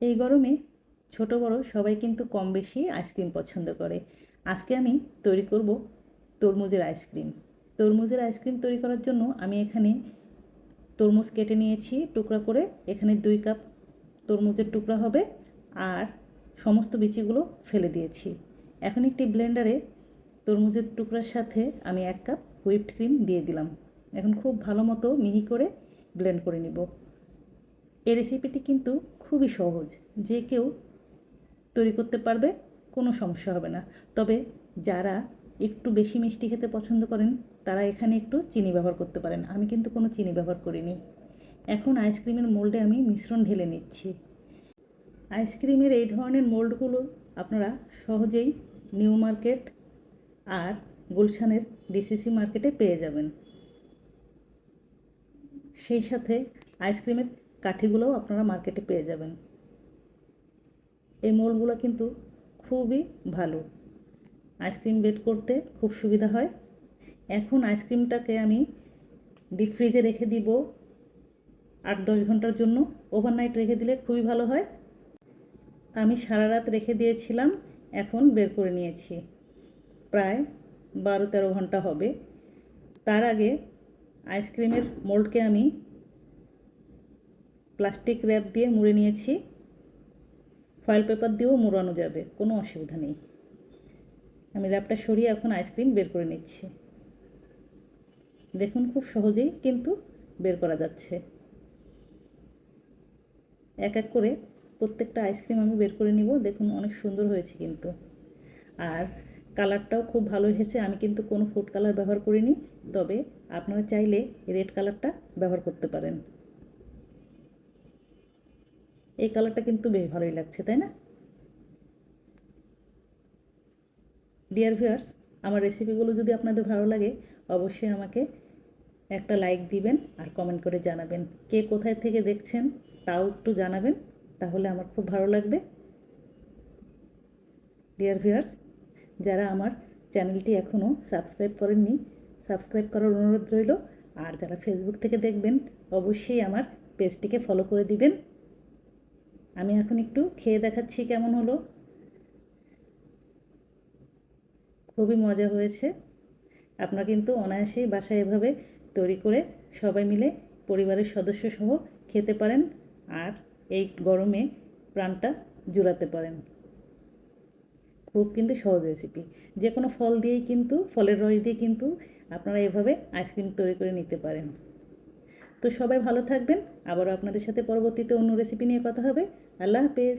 এই গরমে ছোট বড় সবাই কিন্তু কম বেশি আইসক্রিম পছন্দ করে। আজকে আমি তৈরি করব তরমুজের আইসক্রিম। তরমুজের আইসক্রিম তৈরি করার জন্য আমি এখানে তরমুজ কেটে নিয়েছি টুকরা করে। এখানে 2 কাপ তরমুজের টুকরা হবে আর সমস্ত বিচিগুলো ফেলে দিয়েছি। এখন একটি ব্লেন্ডারে তরমুজের টুকরার সাথে আমি 1 কাপ হুইপড ক্রিম দিয়ে দিলাম। এখন খুব ভালো মতো মিহি করে ব্লেন্ড করে নিব। এই রেসিপিটি কিন্তু খুবই সহজ, যে কেউ তৈরি করতে পারবে, কোনো সমস্যা হবে না। তবে যারা একটু বেশি মিষ্টি খেতে পছন্দ করেন তারা এখানে একটু চিনি ব্যবহার করতে পারেন। আমি কিন্তু কোনো চিনি ব্যবহার করিনি। এখন আইসক্রিমের মোল্ডে আমি মিশ্রণ ঢেলে নিচ্ছি। আইসক্রিমের এই ধরনের মোল্ডগুলো আপনারা সহজেই নিউ মার্কেট আর গুলশানের ডিসিসি মার্কেটে পেয়ে যাবেন। সেই সাথে আইসক্রিমের কাঠিগুলোও আপনারা মার্কেটে পেয়ে যাবেন। এই মোল্ডগুলো কিন্তু খুবই ভালো, আইসক্রিম বেক করতে খুব সুবিধা হয়। এখন আইসক্রিমটাকে আমি ডিপ ফ্রিজে রেখে দিব 8-10 ঘন্টার জন্য। ওভারনাইট রেখে দিলে খুবই ভালো হয়। আমি সারা রাত রেখে দিয়েছিলাম, এখন বের করে নিয়েছি। প্রায় 12-13 ঘন্টা হবে। তার আগে আইসক্রিমের মোল্ডকে আমি প্লাস্টিক র্যাপ দিয়ে মুড়ে নিয়েছি। ফয়েল পেপার দিয়েও মুড়ানো যাবে, কোনো অসুবিধা নেই। আমি র্যাপটা সরিয়ে এখন আইসক্রিম বের করে নিচ্ছি। দেখুন খুব সহজেই কিন্তু বের করা যাচ্ছে। এক এক করে প্রত্যেকটা আইসক্রিম আমি বের করে নিব। দেখুন অনেক সুন্দর হয়েছে কিন্তু, আর কালারটাও খুব ভালো এসেছে। আমি কিন্তু কোনো ফুড কালার ব্যবহার করিনি, তবে আপনারা চাইলে রেড কালারটা ব্যবহার করতে পারেন। এই কালারটা কিন্তু বেশ ভালোই লাগছে, তাই না? ডিয়ার ভিউয়ার্স, আমার রেসিপিগুলো যদি আপনাদের ভালো লাগে অবশ্যই আমাকে একটা লাইক দিবেন আর কমেন্ট করে জানাবেন। কে কোথায় থেকে দেখছেন তাও একটু জানাবেন, তাহলে আমার খুব ভালো লাগবে। ডিয়ার ভিউয়ার্স, যারা আমার চ্যানেলটি এখনও সাবস্ক্রাইব করেননি, সাবস্ক্রাইব করার অনুরোধ রইল। আর যারা ফেসবুক থেকে দেখবেন অবশ্যই আমার পেজটিকে ফলো করে দিবেন। আমি এখন একটু খেয়ে দেখাচ্ছি কেমন হলো। খুবই মজা হয়েছে। আপনারা কিন্তু অনায়াসেই বাসায় এভাবে তৈরি করে সবাই মিলে পরিবারের সদস্য সহ খেতে পারেন আর এই গরমে প্রাণটা জুড়াতে পারেন। খুব কিন্তু সহজ রেসিপি। যে কোনো ফল দিয়েই কিন্তু, ফলের রস দিয়ে কিন্তু আপনারা এভাবে আইসক্রিম তৈরি করে নিতে পারেন। তো সবাই ভালো থাকবেন। আবারও আপনাদের সাথে পরবর্তীতে অন্য রেসিপি নিয়ে কথা হবে। আল্লাহ হাফেজ।